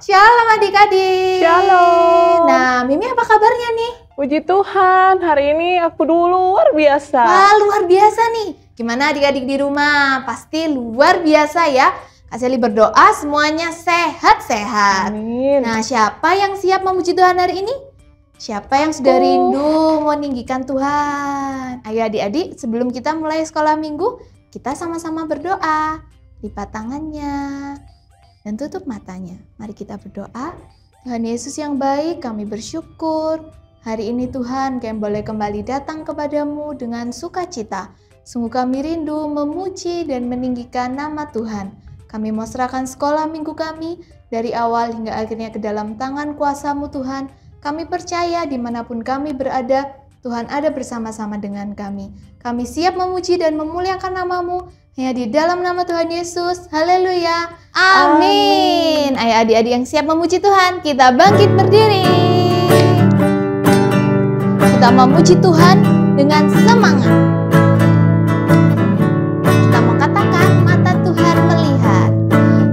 Shalom adik-adik. Shalom. Nah, Mimi apa kabarnya nih? Puji Tuhan, hari ini aku dulu luar biasa. Wah, luar biasa nih. Gimana adik-adik di rumah? Pasti luar biasa ya. Kak Sally berdoa semuanya sehat-sehat. Amin. Nah, siapa yang siap memuji Tuhan hari ini? Siapa yang sudah rindu meninggikan Tuhan? Ayo adik-adik, sebelum kita mulai sekolah minggu, kita sama-sama berdoa. Lipat tangannya dan tutup matanya. Mari kita berdoa. Tuhan Yesus yang baik, kami bersyukur. Hari ini Tuhan, kami boleh kembali datang kepadamu dengan sukacita. Sungguh kami rindu memuji dan meninggikan nama Tuhan. Kami mau serahkan sekolah minggu kami dari awal hingga akhirnya ke dalam tangan kuasa-Mu Tuhan. Kami percaya dimanapun kami berada, Tuhan ada bersama-sama dengan kami. Kami siap memuji dan memuliakan nama-Mu. Hanya di dalam nama Tuhan Yesus. Haleluya. Amin. Ayo adik-adik yang siap memuji Tuhan, kita bangkit berdiri. Kita memuji Tuhan dengan semangat. Kita mau katakan, mata Tuhan melihat.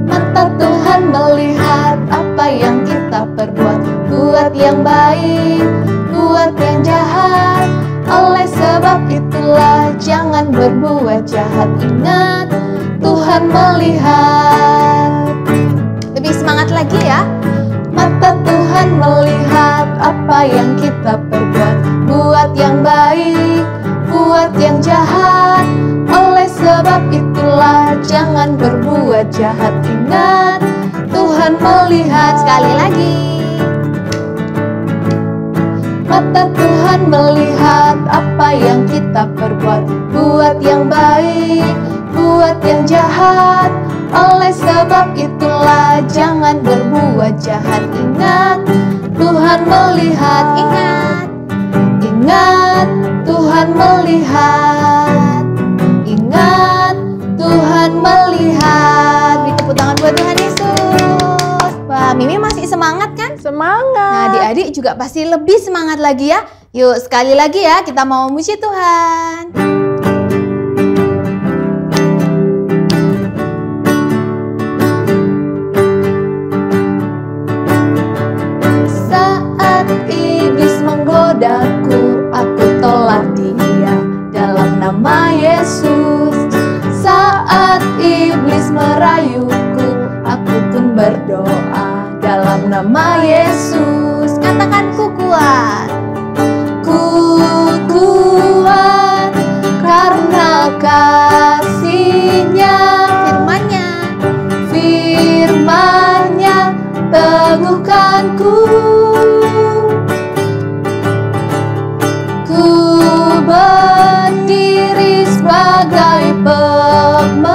Mata Tuhan melihat apa yang kita perbuat. Buat yang baik, buat yang jahat. Oleh sebab itulah jangan berbuat jahat. Ingat, Tuhan melihat. Lebih semangat lagi ya. Mata Tuhan melihat apa yang kita perbuat. Buat yang baik, buat yang jahat. Oleh sebab itulah jangan berbuat jahat. Ingat, Tuhan melihat. Sekali lagi. Mata Tuhan melihat apa yang kita perbuat. Buat yang baik, buat yang jahat. Oleh sebab itulah jangan berbuat jahat. Ingat, Tuhan melihat. Ingat, ingat, Tuhan melihat. Ingat, Tuhan melihat. Beri tepuk tangan buat Tuhan Yesus. Wah, Mimi masih semangat kan? Semangat. Nah, adik-adik juga pasti lebih semangat lagi ya. Yuk, sekali lagi ya, kita mau memuji Tuhan. Saat iblis menggodaku, aku tolak dia dalam nama Yesus. Saat iblis merayuku, aku pun berdoa dalam nama Yesus. Katakan, ku kuat. Ku kuat karena kasih-Nya. Firman-Nya, firman-Nya teguhkanku. Ku berdiri sebagai pemenang.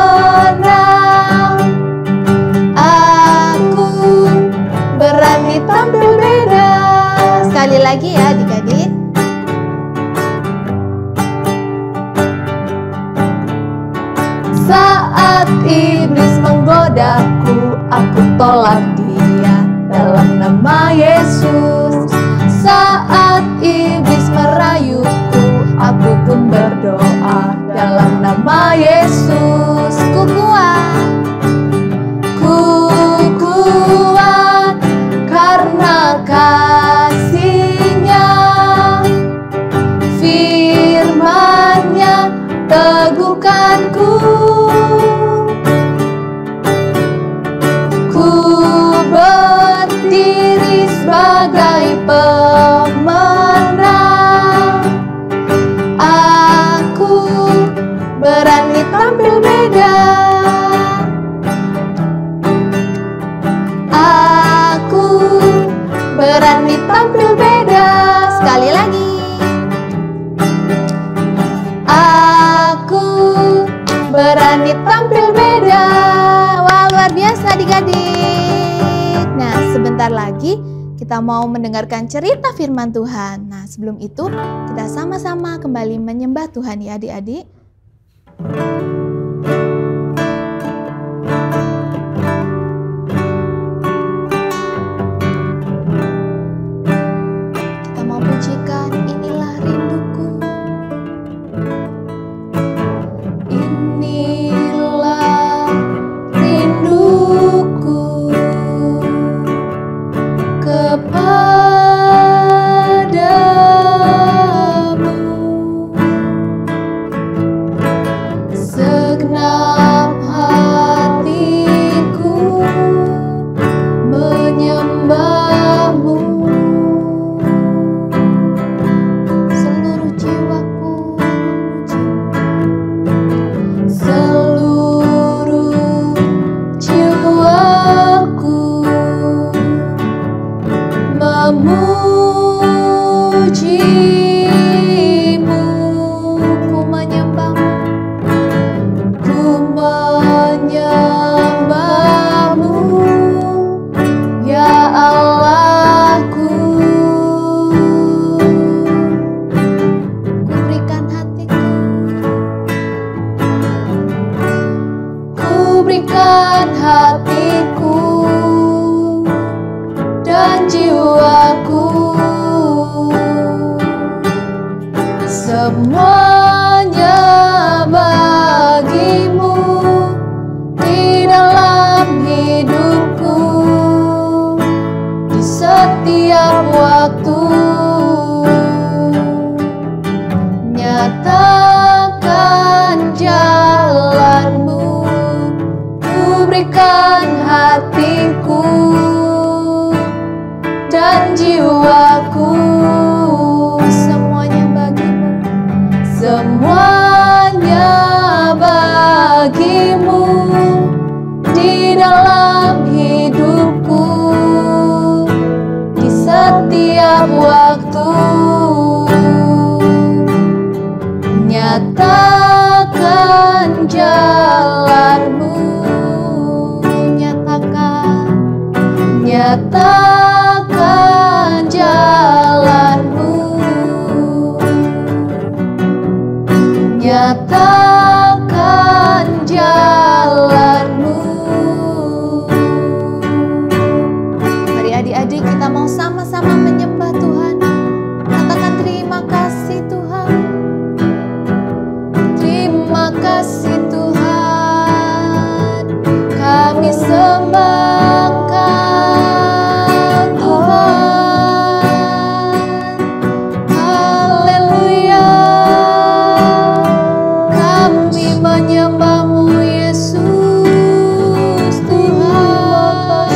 Aku berani tampil beda. Sekali lagi ya adik-adik. Saat iblis menggodaku, aku tolak dia dalam nama Yesus. Saat iblis merayuku, aku pun berdoa dalam nama Yesus. Ku kuat. Ku kuat karena kasih-Nya. Firman-Nya teguhkanku. Ku berdiri sebagai pemenang. Aku berani tampil beda. Aku berani tampil beda. Sekali lagi. Aku berani tampil beda. Wah, luar biasa adik-adik. Nah, sebentar lagi kita mau mendengarkan cerita firman Tuhan. Nah, sebelum itu kita sama-sama kembali menyembah Tuhan ya adik-adik. Kita mau pujikan inilah rinduku. Inilah rinduku. berikan hatiku dan jiwaku, semuanya bagimu di dalam hidupku, di setiap waktu. Nyatakan jalanmu, ku berikan hatiku dan jiwaku, semuanya bagimu, semuanya bagimu di dalam hidupku, di setiap waktu. Nyatakan jalanmu, nyatakan jalanmu, nyatakan jalanmu. Mari adik-adik kita mau sama-sama menyembah Tuhan. Katakan terima kasih Tuhan. Terima kasih Tuhan, kami sembah Engkau Tuhan. Haleluya, kami menyembah-Mu Yesus Tuhan.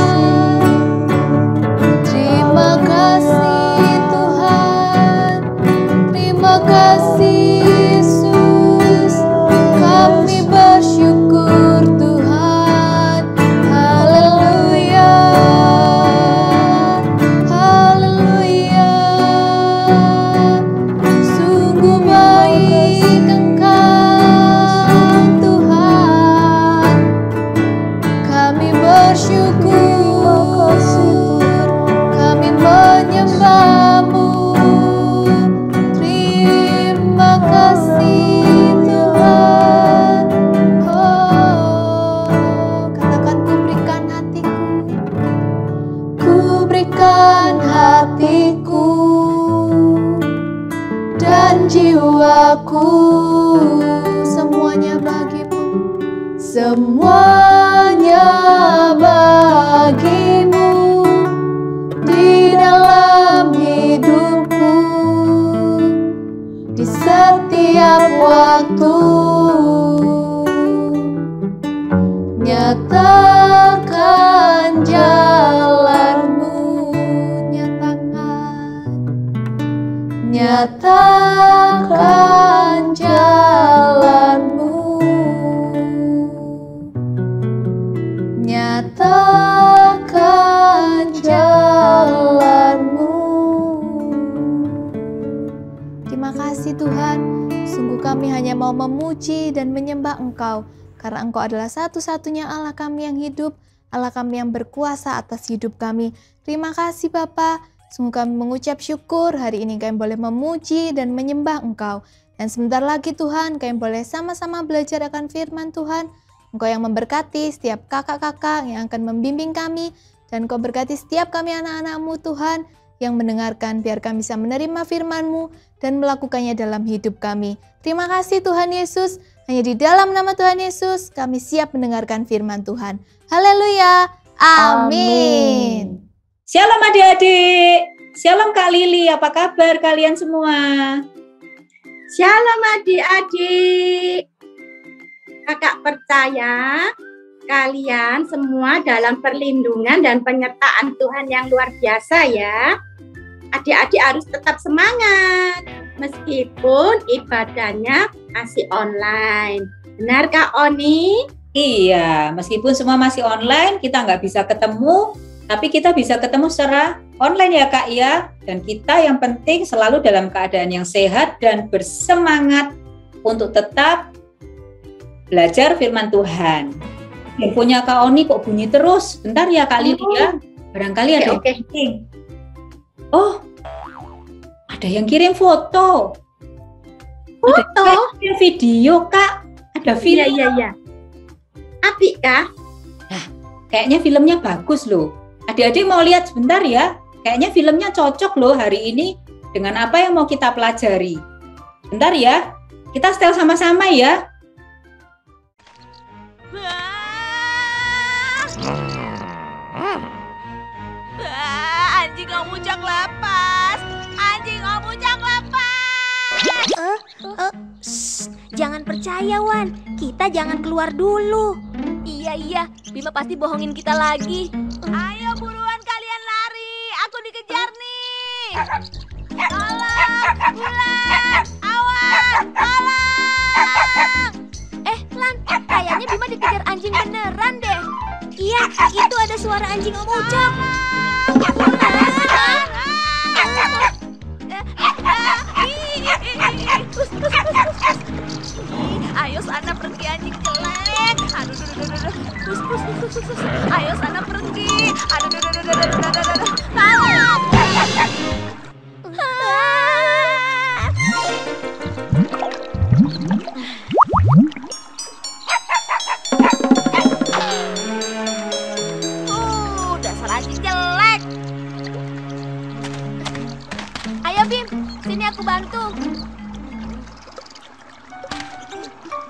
Terima kasih Tuhan, terima kasih Yesus, kami bersyukur Tuhan. Haleluya, haleluya, sungguh baik Engkau Tuhan, kami bersyukur, kami menyembah-Mu. Terima kasih Tuhan. Oh, katakan ku berikan hatiku, ku berikan hatiku dan jiwaku, semuanya bagimu, semuanya bagimu di dalam hidupku, di setiap waktu. Nyatakan jalanmu, nyatakan jalanmu, nyatakan jalanmu. Terima kasih Tuhan, sungguh kami hanya mau memuji dan menyembah Engkau, karena Engkau adalah satu-satunya Allah kami yang hidup, Allah kami yang berkuasa atas hidup kami. Terima kasih Bapa, sungguh kami mengucap syukur hari ini kami boleh memuji dan menyembah Engkau. Dan sebentar lagi Tuhan, kami boleh sama-sama belajar akan firman Tuhan. Engkau yang memberkati setiap kakak-kakak yang akan membimbing kami, dan Engkau berkati setiap kami anak-anak-Mu Tuhan, yang mendengarkan, biar kami bisa menerima firman-Mu dan melakukannya dalam hidup kami. Terima kasih Tuhan Yesus, hanya di dalam nama Tuhan Yesus kami siap mendengarkan firman Tuhan. Haleluya, amin. Shalom adik-adik, shalom Kak Lili, apa kabar kalian semua? Shalom adik-adik. Kakak percaya kalian semua dalam perlindungan dan penyertaan Tuhan yang luar biasa ya. Adik-adik harus tetap semangat meskipun ibadahnya masih online. Benar Kak Oni? Iya, meskipun semua masih online, kita nggak bisa ketemu, tapi kita bisa ketemu secara online ya Kak ya. Dan kita yang penting selalu dalam keadaan yang sehat dan bersemangat untuk tetap belajar firman Tuhan. Handphonenya Kak Oni kok bunyi terus? Bentar ya Kak Lili ya. Barangkali ada yang penting. Oh, ada yang kirim foto. Ada yang kirim video Kak. Ada video. Iya. Apik kah? kayaknya filmnya bagus loh. Adik-adik mau lihat sebentar ya? Kayaknya filmnya cocok loh hari ini dengan apa yang mau kita pelajari. Bentar ya, kita setel sama-sama ya. Anjing omucak lepas. Anjing omucak lepas. Jangan percaya, Wan. Kita jangan keluar dulu. Iya, Bima pasti bohongin kita lagi. Ayo buruan kalian lari. Aku dikejar nih. Tolong, Bulan, Awan, tolong. Lan, kayaknya Bima dikejar anjing beneran deh. Iya, itu ada suara anjing omucak. Ayo sana pergi anjing jelek. Aduh. Ayo sana pergi. Aduh. Tolong. Dasar anjing jelek. Ayo Bim, sini aku bantu.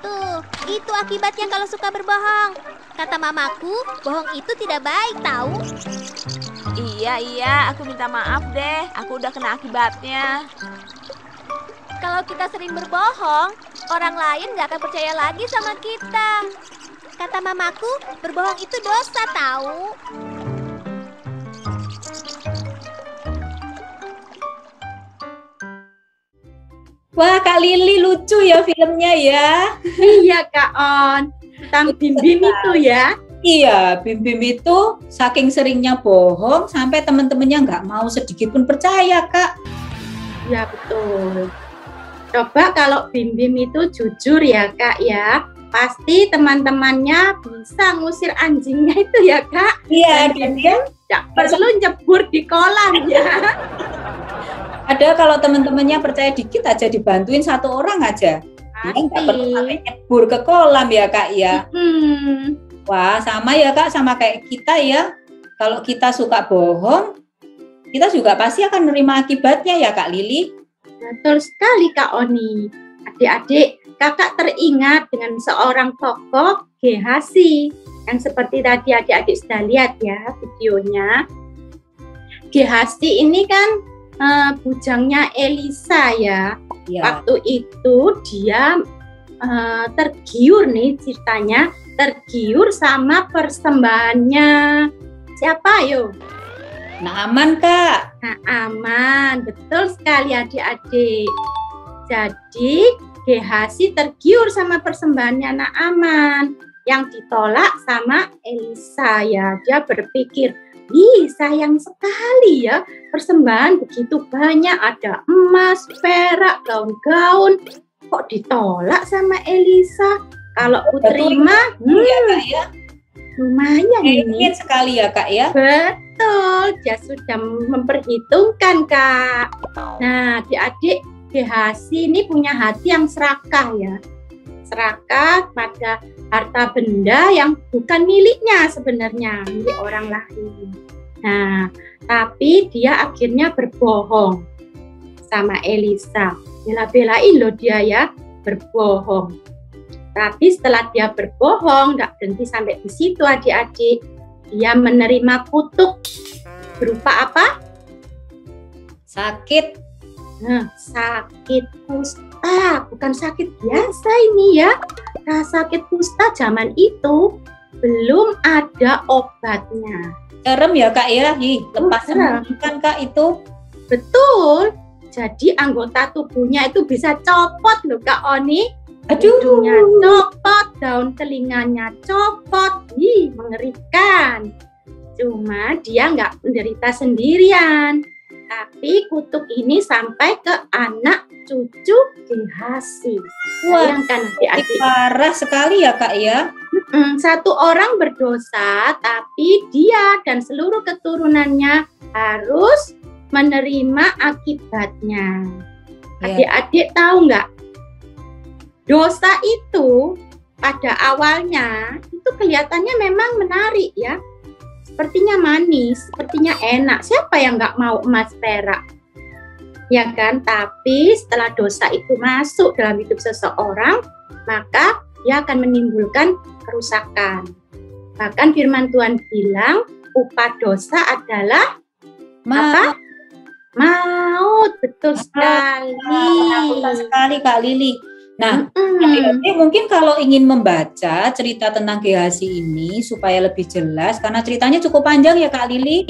Tuh, itu akibatnya kalau suka berbohong. Kata mamaku, bohong itu tidak baik, tahu? Iya, aku minta maaf deh. Aku udah kena akibatnya. Kalau kita sering berbohong, orang lain gak akan percaya lagi sama kita. Kata mamaku, berbohong itu dosa, tahu? Wah, Kak Lili lucu ya filmnya ya. Iya Kak On, tentang Bim-Bim itu ya. Iya, Bim-Bim itu saking seringnya bohong sampai teman-temannya nggak mau sedikit pun percaya, Kak. Ya betul. Coba kalau Bim-Bim itu jujur ya Kak ya, pasti teman-temannya bisa ngusir anjingnya itu ya Kak. Iya, dan dia tidak perlu nyebur di kolam ya. ada kalau teman-temannya percaya dikit aja dibantuin satu orang aja. Dia nggak perlu sampai nyebur ke kolam ya Kak ya. Wah, sama ya Kak, sama kayak kita ya. Kalau kita suka bohong, kita juga pasti akan menerima akibatnya ya Kak Lili. Betul sekali Kak Oni. Adik-adik, kakak teringat dengan seorang tokoh Gehasi yang seperti tadi adik-adik sudah lihat ya videonya. Gehasi ini kan bujangnya Elisa ya. Waktu itu dia tergiur nih ceritanya, tergiur sama persembahannya siapa yo? Naaman Kak. Naaman, betul sekali adik-adik. Jadi Gehasi tergiur sama persembahannya Naaman yang ditolak sama Elisa ya. Dia berpikir, sayang sekali ya, persembahan begitu banyak, ada emas, perak, gaun-gaun, kok ditolak sama Elisa? Kalau aku terima, ya Kak ya. Lumayan ini. Ingin sekali ya Kak ya. Betul, dia sudah memperhitungkan Kak. Nah, adik-adik, Gehasi ini punya hati yang serakah ya. Serakah pada harta benda yang bukan miliknya sebenarnya, milik orang lain. Nah, tapi dia akhirnya berbohong sama Elisa. Bela-belain loh dia ya, berbohong. Tapi setelah dia berbohong, nggak berhenti sampai di situ adik-adik. Dia menerima kutuk berupa apa? Sakit. Nah, sakit kusta, bukan sakit biasa ini ya. Nah, sakit kusta zaman itu belum ada obatnya. Serem ya Kak ya, lepas kan Kak itu. Betul, jadi anggota tubuhnya itu bisa copot loh Kak Oni. Aduh. Hidungnya copot, daun telinganya copot, mengerikan. Cuma dia nggak menderita sendirian. Tapi kutuk ini sampai ke anak cucu Gehasi. Bayangkan adik-adik. Parah sekali ya Kak ya. Satu orang berdosa, tapi dia dan seluruh keturunannya harus menerima akibatnya. Adik-adik tahu nggak? Dosa itu pada awalnya itu kelihatannya memang menarik ya. sepertinya manis, sepertinya enak. Siapa yang nggak mau emas perak? Ya kan? Tapi setelah dosa itu masuk dalam hidup seseorang, maka dia akan menimbulkan kerusakan. Bahkan firman Tuhan bilang, upah dosa adalah apa? Maut. Betul sekali. Betul sekali Kak Lili. Nah, adik-adik mungkin kalau ingin membaca cerita tentang Gehazi ini supaya lebih jelas, karena ceritanya cukup panjang ya Kak Lili.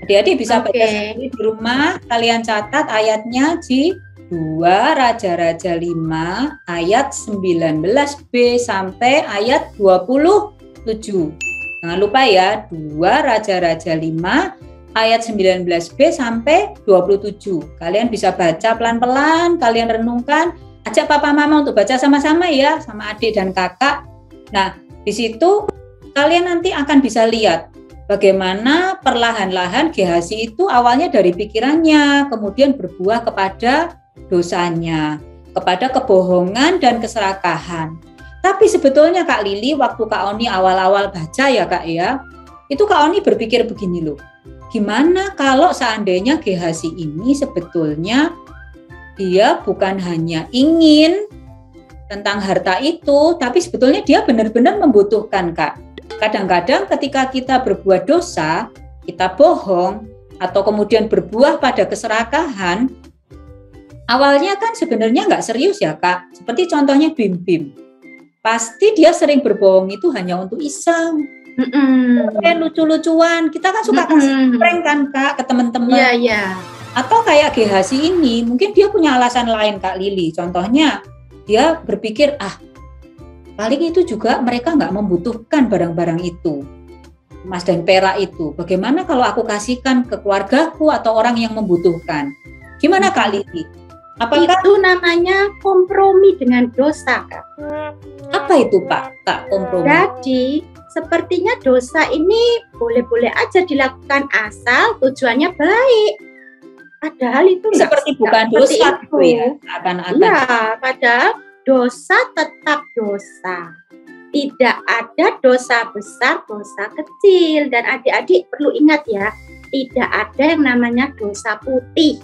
Adik-adik bisa baca sendiri di rumah, kalian catat ayatnya di 2 Raja-Raja 5 ayat 19b sampai ayat 27. Jangan lupa ya, 2 Raja-Raja 5 ayat 19b sampai 27. Kalian bisa baca pelan-pelan, kalian renungkan. Ajak papa mama untuk baca sama-sama ya, sama adik dan kakak. Nah, di situ kalian nanti akan bisa lihat bagaimana perlahan-lahan Gehazi itu awalnya dari pikirannya, kemudian berbuah kepada dosanya, kepada kebohongan dan keserakahan. Tapi sebetulnya Kak Lili, waktu Kak Oni awal-awal baca ya Kak ya, itu Kak Oni berpikir begini loh, gimana kalau seandainya Gehazi ini sebetulnya dia bukan hanya ingin tentang harta itu, tapi sebetulnya dia benar-benar membutuhkan Kak. Kadang-kadang ketika kita berbuat dosa, kita bohong, atau kemudian berbuah pada keserakahan, awalnya kan sebenarnya nggak serius ya Kak. Seperti contohnya Bim-Bim. Pasti dia sering berbohong itu hanya untuk iseng. Lucu-lucuan. Kita kan suka kasih prank kan Kak ke teman-teman. Iya, iya. Atau kayak Gehazi ini, mungkin dia punya alasan lain Kak Lili. Contohnya, dia berpikir, paling itu juga mereka nggak membutuhkan barang-barang itu. Emas dan perak itu. Bagaimana kalau aku kasihkan ke keluargaku atau orang yang membutuhkan? Gimana Kak Lili? Apakah itu namanya kompromi dengan dosa, Kak? Apa itu Kak kompromi? Jadi, sepertinya dosa ini boleh-boleh aja dilakukan asal tujuannya baik. Padahal itu seperti bukan dosa itu ya, akan-akan. Ya, padahal dosa tetap dosa. Tidak ada dosa besar, dosa kecil. Dan adik-adik perlu ingat ya, tidak ada yang namanya dosa putih.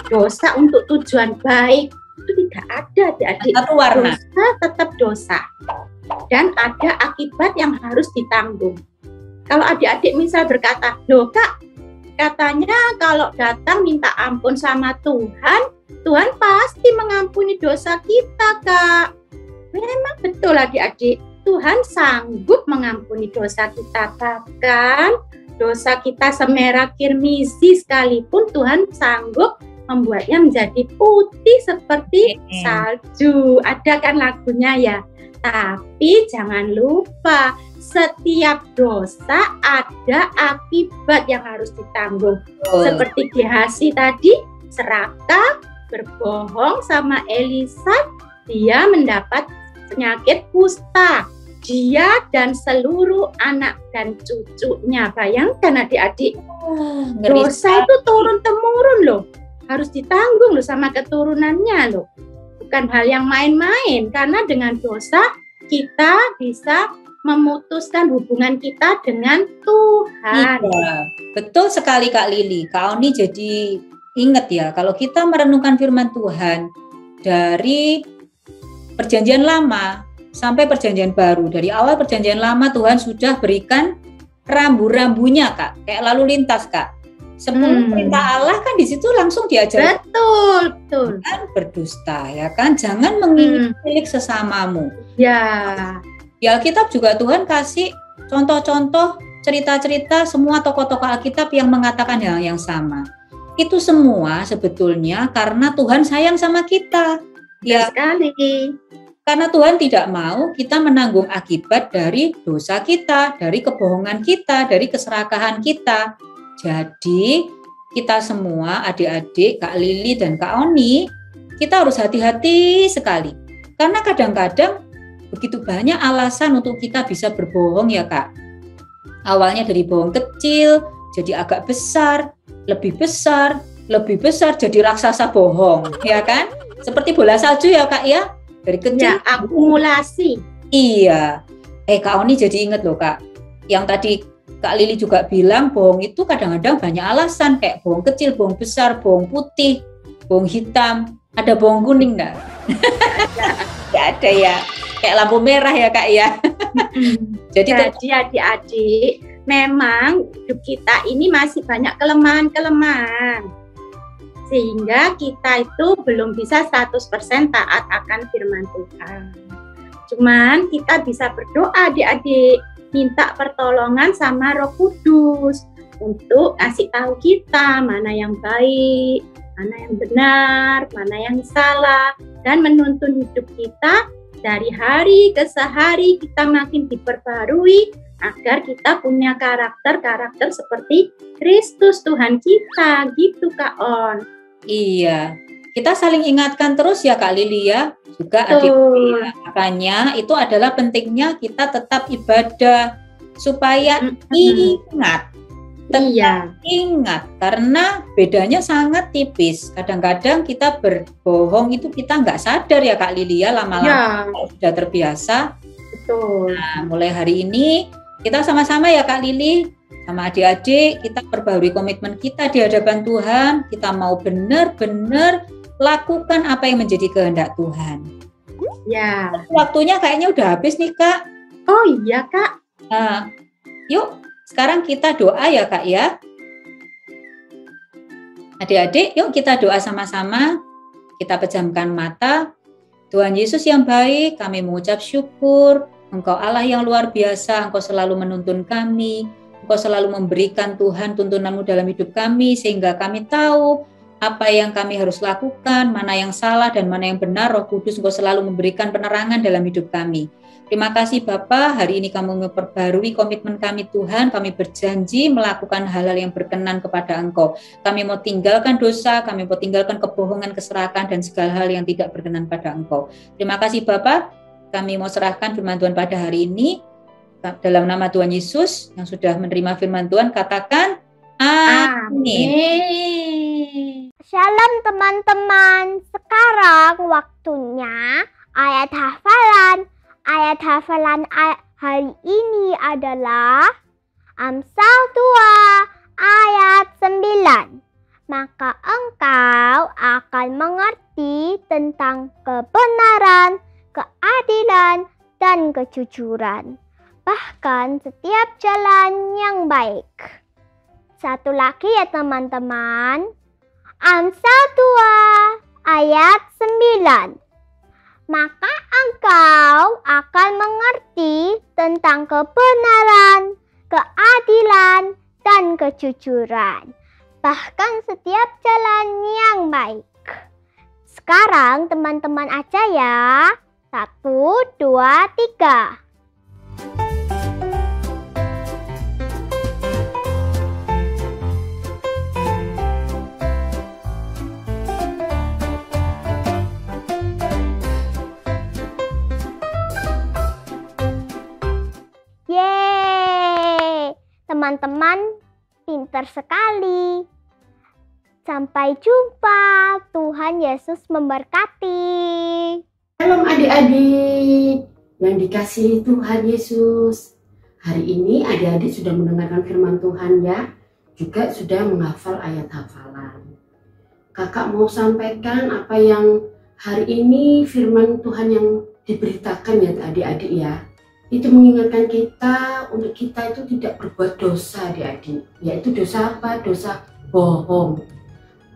Dosa untuk tujuan baik itu tidak ada, adik-adik. Satu warna. Dosa tetap dosa. Dan ada akibat yang harus ditanggung. Kalau adik-adik misal berkata, loh Kak, katanya kalau datang minta ampun sama Tuhan, Tuhan pasti mengampuni dosa kita, Kak. Memang betul adik-adik, Tuhan sanggup mengampuni dosa kita. Bahkan dosa kita semerah kirmizi sekalipun Tuhan sanggup membuatnya menjadi putih seperti salju. Ada kan lagunya ya? Tapi jangan lupa, setiap dosa ada akibat yang harus ditanggung. Seperti Gehazi tadi, serakah, berbohong sama Elisa, dia mendapat penyakit kusta. Dia dan seluruh anak dan cucunya. Bayangkan adik-adik, dosa itu turun-temurun loh. Harus ditanggung loh sama keturunannya loh. Bukan hal yang main-main, karena dengan dosa kita bisa memutuskan hubungan kita dengan Tuhan. Iya, betul sekali Kak Lili. Kak Oni jadi ingat ya, kalau kita merenungkan firman Tuhan dari Perjanjian Lama sampai Perjanjian Baru. Dari awal Perjanjian Lama Tuhan sudah berikan rambu-rambunya Kak, kayak lalu lintas Kak. 10 perintah Allah kan di situ langsung diajar. Betul, betul. Jangan berdusta ya kan, jangan mengingini milik sesamamu. Ya. Di Alkitab juga Tuhan kasih contoh-contoh cerita-cerita semua tokoh-tokoh Alkitab yang mengatakan hal yang sama. Itu semua sebetulnya karena Tuhan sayang sama kita. Ya sekali. Karena Tuhan tidak mau kita menanggung akibat dari dosa kita, dari kebohongan kita, dari keserakahan kita. Jadi kita semua adik-adik, Kak Lili dan Kak Oni, kita harus hati-hati sekali. Karena kadang-kadang begitu banyak alasan untuk kita bisa berbohong ya Kak. Awalnya dari bohong kecil, jadi agak besar, lebih besar, jadi raksasa bohong, ya kan? Seperti bola salju ya Kak ya, dari kecil. Ya, akumulasi. Iya. Kak Oni jadi inget loh Kak, yang tadi Kak Lili juga bilang bohong itu kadang-kadang banyak alasan, kayak bohong kecil, bohong besar, bohong putih, bohong hitam. Ada bohong kuning enggak? Enggak ada ya. Kayak lampu merah ya Kak ya. Jadi adik-adik, memang hidup kita ini masih banyak kelemahan-kelemahan. Sehingga kita itu belum bisa 100% taat akan firman Tuhan. Cuman kita bisa berdoa adik-adik, minta pertolongan sama Roh Kudus untuk kasih tahu kita mana yang baik, mana yang benar, mana yang salah, dan menuntun hidup kita dari hari ke sehari kita makin diperbarui agar kita punya karakter seperti Kristus Tuhan kita, gitu Kak On. Iya, kita saling ingatkan terus ya Kak Lili ya, juga adik-adik ya. Makanya itu adalah pentingnya kita tetap ibadah supaya ingat. Ingat, karena bedanya sangat tipis. Kadang-kadang kita berbohong itu kita nggak sadar ya Kak Lili ya, lama-lama sudah terbiasa. Betul. Nah, mulai hari ini kita sama-sama ya Kak Lili, sama adik-adik, kita perbarui komitmen kita di hadapan Tuhan. Kita mau benar-benar lakukan apa yang menjadi kehendak Tuhan. Ya. Waktunya kayaknya udah habis nih Kak. Oh iya Kak. Nah, yuk sekarang kita doa ya Kak ya. Adik-adik, yuk kita doa sama-sama. Kita pejamkan mata. Tuhan Yesus yang baik, kami mengucap syukur. Engkau Allah yang luar biasa, Engkau selalu menuntun kami. Engkau selalu memberikan Tuhan tuntunan-Mu dalam hidup kami, sehingga kami tahu apa yang kami harus lakukan, mana yang salah dan mana yang benar. Roh Kudus Engkau selalu memberikan penerangan dalam hidup kami. Terima kasih Bapa, hari ini kamu memperbarui komitmen kami Tuhan, kami berjanji melakukan hal-hal yang berkenan kepada Engkau. Kami mau tinggalkan dosa, kami mau tinggalkan kebohongan, keserakahan, dan segala hal yang tidak berkenan pada Engkau. Terima kasih Bapa, kami mau serahkan firman Tuhan pada hari ini. Dalam nama Tuhan Yesus yang sudah menerima firman Tuhan, katakan amin. Shalom teman-teman, sekarang waktunya ayat hafalan. Ayat hafalan hari ini adalah Amsal 2 ayat 9. Maka engkau akan mengerti tentang kebenaran, keadilan, dan kejujuran. Bahkan setiap jalan yang baik. Satu lagi ya teman-teman. Amsal 2 ayat 9. Maka engkau akan mengerti tentang kebenaran, keadilan, dan kejujuran. Bahkan setiap jalan yang baik. Sekarang teman-teman aja ya. 1, 2, 3. Yeay, teman-teman pintar sekali. Sampai jumpa, Tuhan Yesus memberkati. Shalom adik-adik yang dikasihi Tuhan Yesus. Hari ini adik-adik sudah mendengarkan firman Tuhan ya, juga sudah menghafal ayat hafalan. Kakak mau sampaikan apa yang hari ini firman Tuhan yang diberitakan ya adik-adik ya. Itu mengingatkan kita untuk kita itu tidak berbuat dosa adik-adik. Yaitu dosa apa? Dosa bohong.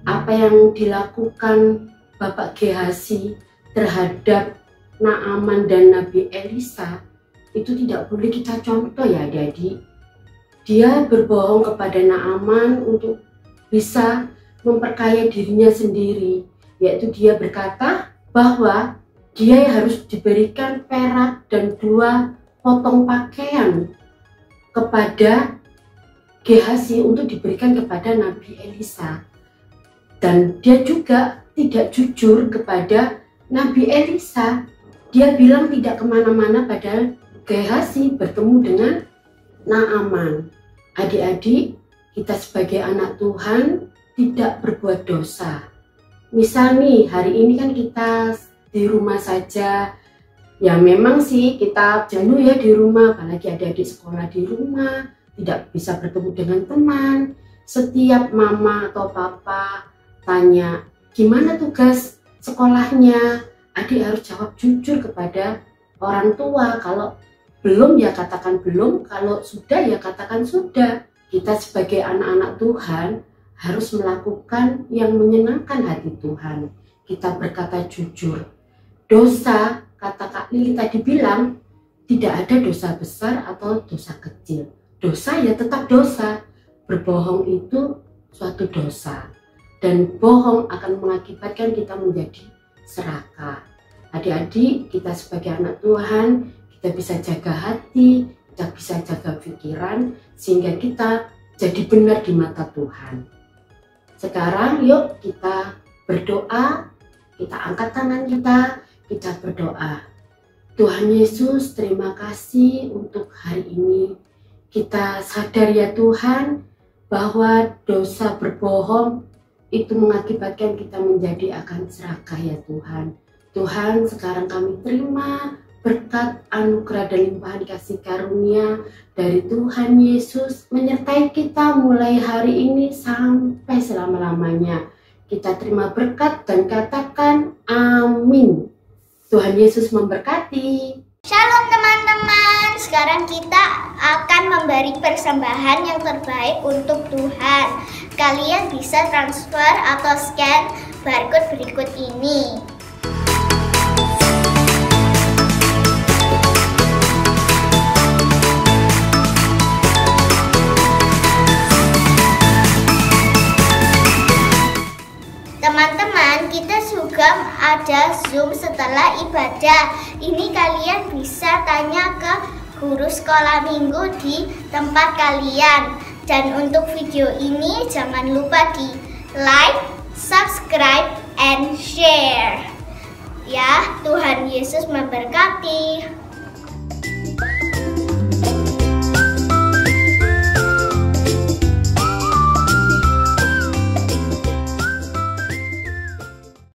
Apa yang dilakukan Bapak Gehazi terhadap Naaman dan Nabi Elisa itu tidak boleh kita contoh ya adik-adik. Dia berbohong kepada Naaman untuk bisa memperkaya dirinya sendiri. Yaitu dia berkata bahwa dia harus diberikan perak dan 2 potong pakaian kepada Gehazi untuk diberikan kepada Nabi Elisa. Dan dia juga tidak jujur kepada Nabi Elisa. Dia bilang tidak kemana-mana padahal Gehazi bertemu dengan Naaman. Adik-adik, kita sebagai anak Tuhan tidak berbuat dosa. Misal nih, hari ini kan kita di rumah saja. Ya memang sih kita jenuh ya di rumah, apalagi adik-adik sekolah di rumah, tidak bisa bertemu dengan teman. Setiap mama atau papa tanya, gimana tugas sekolahnya? Adik harus jawab jujur kepada orang tua. Kalau belum ya katakan belum, kalau sudah ya katakan sudah. Kita sebagai anak-anak Tuhan harus melakukan yang menyenangkan hati Tuhan. Kita berkata jujur. Dosa, kata Kak Lili tadi bilang, tidak ada dosa besar atau dosa kecil. Dosa ya tetap dosa. Berbohong itu suatu dosa. Dan bohong akan mengakibatkan kita menjadi serakah. Adik-adik, kita sebagai anak Tuhan, kita bisa jaga hati, kita bisa jaga pikiran, sehingga kita jadi benar di mata Tuhan. Sekarang yuk kita berdoa, kita angkat tangan kita berdoa. Tuhan Yesus, terima kasih untuk hari ini. Kita sadar ya Tuhan, bahwa dosa berbohong itu mengakibatkan kita menjadi akan serakah ya Tuhan. Tuhan, sekarang kami terima berkat anugerah dan limpahan kasih karunia dari Tuhan Yesus menyertai kita mulai hari ini sampai selama-lamanya. Kita terima berkat dan katakan amin. Tuhan Yesus memberkati. Shalom teman-teman, sekarang kita akan memberi persembahan yang terbaik untuk Tuhan. Kalian bisa transfer atau scan barcode berikut ini. Teman-teman, kita juga ada Zoom setelah ibadah. Ini kalian bisa tanya ke guru sekolah minggu di tempat kalian. Dan untuk video ini jangan lupa di like, subscribe, and share. Ya, Tuhan Yesus memberkati.